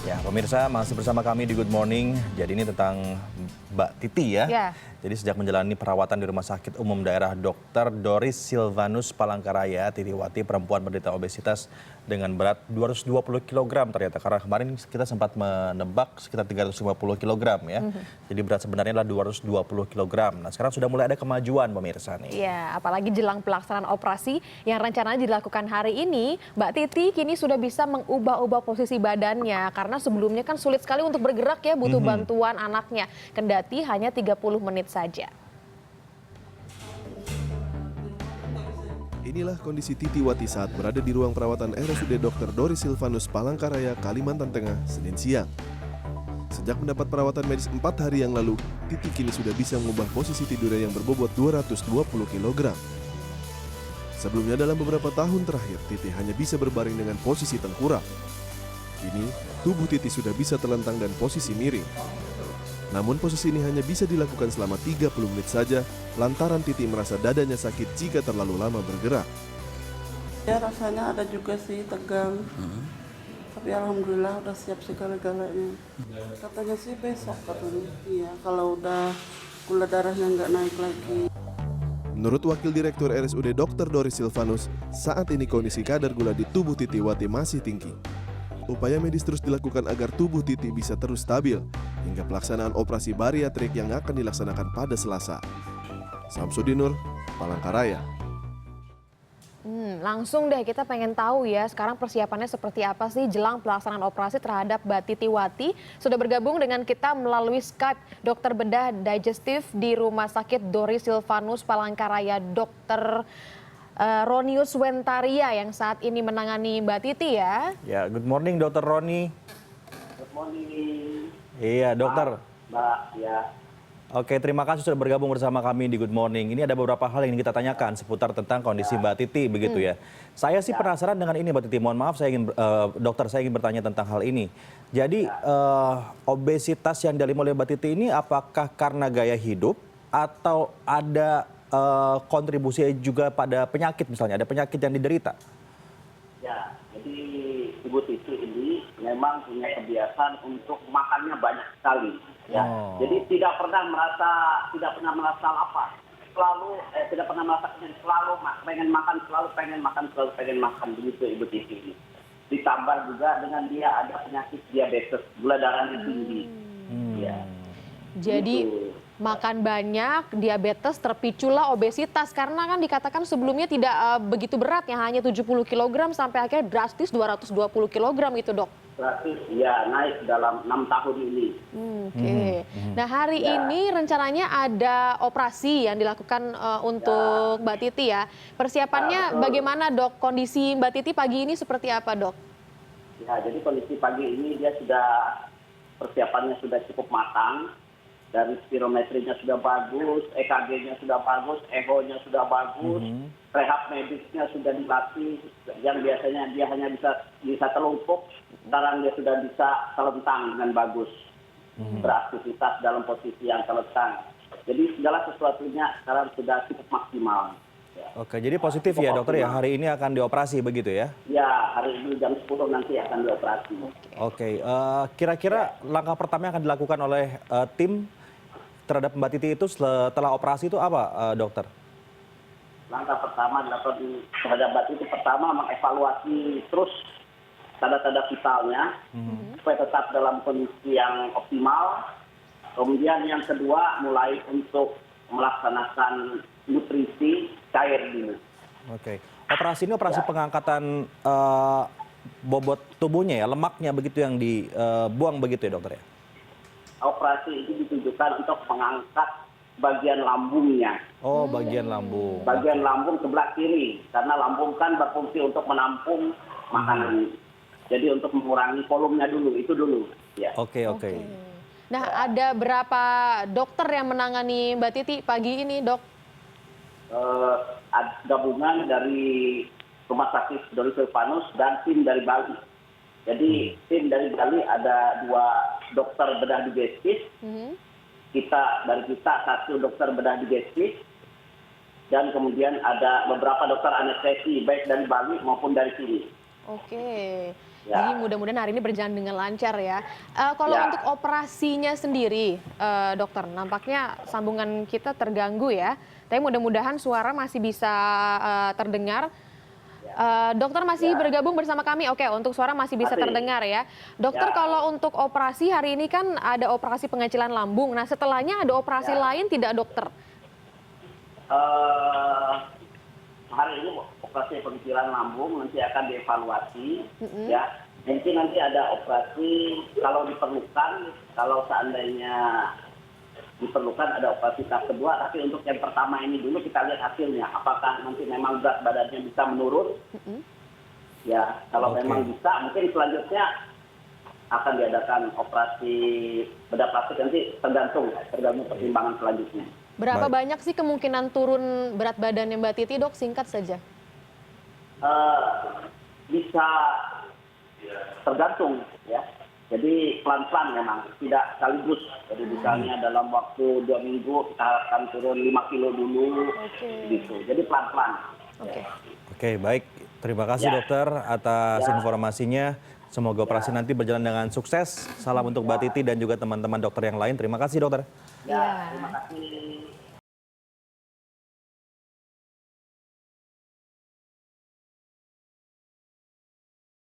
Ya, pemirsa masih bersama kami di Good Morning. Jadi ini tentang Mbak Titi ya. Ya. Jadi sejak menjalani perawatan di Rumah Sakit Umum Daerah Dr. Doris Silvanus Palangkaraya, Titiwati perempuan menderita obesitas dengan berat 220 kg ternyata. Karena kemarin kita sempat menebak sekitar 350 kg ya. Jadi berat sebenarnya adalah 220 kg. Nah sekarang sudah mulai ada kemajuan pemirsa nih. Ya, apalagi jelang pelaksanaan operasi yang rencananya dilakukan hari ini, Mbak Titi kini sudah bisa mengubah-ubah posisi badannya karena sebelumnya kan sulit sekali untuk bergerak ya, butuh bantuan anaknya. Kendati hanya 30 menit saja. Inilah kondisi Titiwati saat berada di ruang perawatan RSUD Dr. Doris Silvanus Palangkaraya, Kalimantan Tengah, Senin siang. Sejak mendapat perawatan medis 4 hari yang lalu, Titi kini sudah bisa mengubah posisi tidurnya yang berbobot 220 kg. Sebelumnya dalam beberapa tahun terakhir, Titi hanya bisa berbaring dengan posisi tengkurap. Kini, tubuh Titi sudah bisa terlentang dan posisi miring. Namun posisi ini hanya bisa dilakukan selama 30 menit saja, lantaran Titi merasa dadanya sakit jika terlalu lama bergerak. Ya rasanya ada juga sih tegang, tapi alhamdulillah udah siap segala-galanya. Katanya sih besok katanya, iya kalau udah gula darahnya nggak naik lagi. Menurut Wakil Direktur RSUD Dr. Doris Silvanus, saat ini kondisi kadar gula di tubuh Titiwati masih tinggi. Upaya medis terus dilakukan agar tubuh Titi bisa terus stabil, hingga pelaksanaan operasi bariatrik yang akan dilaksanakan pada Selasa. Samsudinur, Palangkaraya. Langsung deh kita pengen tahu ya sekarang persiapannya seperti apa sih jelang pelaksanaan operasi terhadap Mbak Titiwati. Sudah bergabung dengan kita melalui Skype dokter bedah digestif di Rumah Sakit Doris Silvanus Palangkaraya, Dr. Ronius Wentaria yang saat ini menangani Mbak Titi ya. Ya, good morning Dr. Roni. Good morning. Iya dokter. Mbak, ya. Oke, terima kasih sudah bergabung bersama kami di Good Morning. Ini ada beberapa hal yang ingin kita tanyakan seputar tentang kondisi Mbak Titi begitu ya. Saya sih penasaran dengan ini Mbak Titi. Mohon maaf dokter saya ingin bertanya tentang hal ini. Jadi obesitas yang dialami oleh Mbak Titi ini apakah karena gaya hidup atau ada kontribusi juga pada penyakit misalnya, ada penyakit yang diderita? Ya, jadi Ibu Titi ini memang punya kebiasaan untuk makannya banyak sekali. Ya, jadi tidak pernah merasa lapar. Selalu tidak pernah merasa kenyang, selalu pengen makan begitu Ibu Titi ini. Ditambah juga dengan dia ada penyakit diabetes, gula darahnya tinggi. Ya. Jadi makan banyak, diabetes, terpiculah obesitas. Karena kan dikatakan sebelumnya tidak begitu berat ya, hanya 70 kg sampai akhirnya drastis 220 kg gitu dok. Drastis, ya naik dalam 6 tahun ini. Oke. Nah hari ini rencananya ada operasi yang dilakukan untuk Mbak Titi ya. Persiapannya bagaimana dok? Kondisi Mbak Titi pagi ini seperti apa dok? Ya, jadi kondisi pagi ini dia persiapannya sudah cukup matang. Dari spirometrinya sudah bagus, EKG-nya sudah bagus, echo-nya sudah bagus, rehab medisnya sudah dilatih, yang biasanya dia hanya bisa telungkup, sekarang dia sudah bisa telentang dengan bagus, beraktivitas dalam posisi yang telentang. Jadi segala sesuatunya sekarang sudah cukup maksimal. Ya. Oke, jadi positif ya dokter ya, hari ini akan dioperasi begitu ya? Ya, hari ini jam 10 nanti akan dioperasi. Oke, kira-kira langkah pertama yang akan dilakukan oleh tim terhadap Mbak Titi itu setelah operasi itu apa dokter? Langkah pertama dilakukan terhadap Mbak Titi pertama mengevaluasi terus tanda-tanda vitalnya supaya tetap dalam kondisi yang optimal. Kemudian yang kedua mulai untuk melaksanakan nutrisi cair dulu. Oke, operasi ini operasi pengangkatan bobot tubuhnya ya, lemaknya begitu yang dibuang begitu ya dokter ya? Operasi ini ditujukan untuk mengangkat bagian lambungnya. Oh, bagian lambung. Bagian lambung sebelah kiri, karena lambung kan berfungsi untuk menampung makanan. Jadi untuk mengurangi volumenya dulu, itu dulu. Ya. Oke. Nah, ada berapa dokter yang menangani Mbak Titi pagi ini, dok? Gabungan dari Rumah Sakit Doris Silvanus dan tim dari Bali. Jadi tim dari Bali ada 2 dokter bedah digestif, dari kita 1 dokter bedah digestif, dan kemudian ada beberapa dokter anestesi baik dari Bali maupun dari sini. Oke. Ya. Jadi mudah-mudahan hari ini berjalan dengan lancar ya. Kalau Ya. untuk operasinya sendiri, dokter, nampaknya sambungan kita terganggu ya. Tapi mudah-mudahan suara masih bisa terdengar. Dokter masih bergabung bersama kami. Oke, untuk suara masih bisa Masih. terdengar ya. Dokter, Ya. kalau untuk operasi hari ini kan ada operasi pengecilan lambung. Nah, setelahnya ada operasi lain tidak, dokter? Hari ini operasi pengecilan lambung nanti akan dievaluasi, ya. Mungkin nanti ada operasi kalau diperlukan, kalau seandainya diperlukan ada operasi tahap kedua. Tapi untuk yang pertama ini dulu kita lihat hasilnya, apakah nanti memang berat badannya bisa menurun. Ya, kalau Oke. memang bisa, mungkin selanjutnya akan diadakan operasi bedah plastik, nanti tergantung pertimbangan selanjutnya. Berapa Baik. banyak sih kemungkinan turun berat badannya Mbak Titi, dok? Singkat saja. Bisa tergantung, ya. Jadi pelan-pelan memang, tidak sekaligus. Jadi misalnya dalam waktu 2 minggu kita akan turun 5 kilo dulu, Oke. gitu. Jadi pelan-pelan. Oke. Oke, baik. Terima kasih Ya. dokter atas Ya. informasinya. Semoga operasi nanti berjalan dengan sukses. Salam untuk Mbak Titi dan juga teman-teman dokter yang lain. Terima kasih dokter. Ya, terima kasih.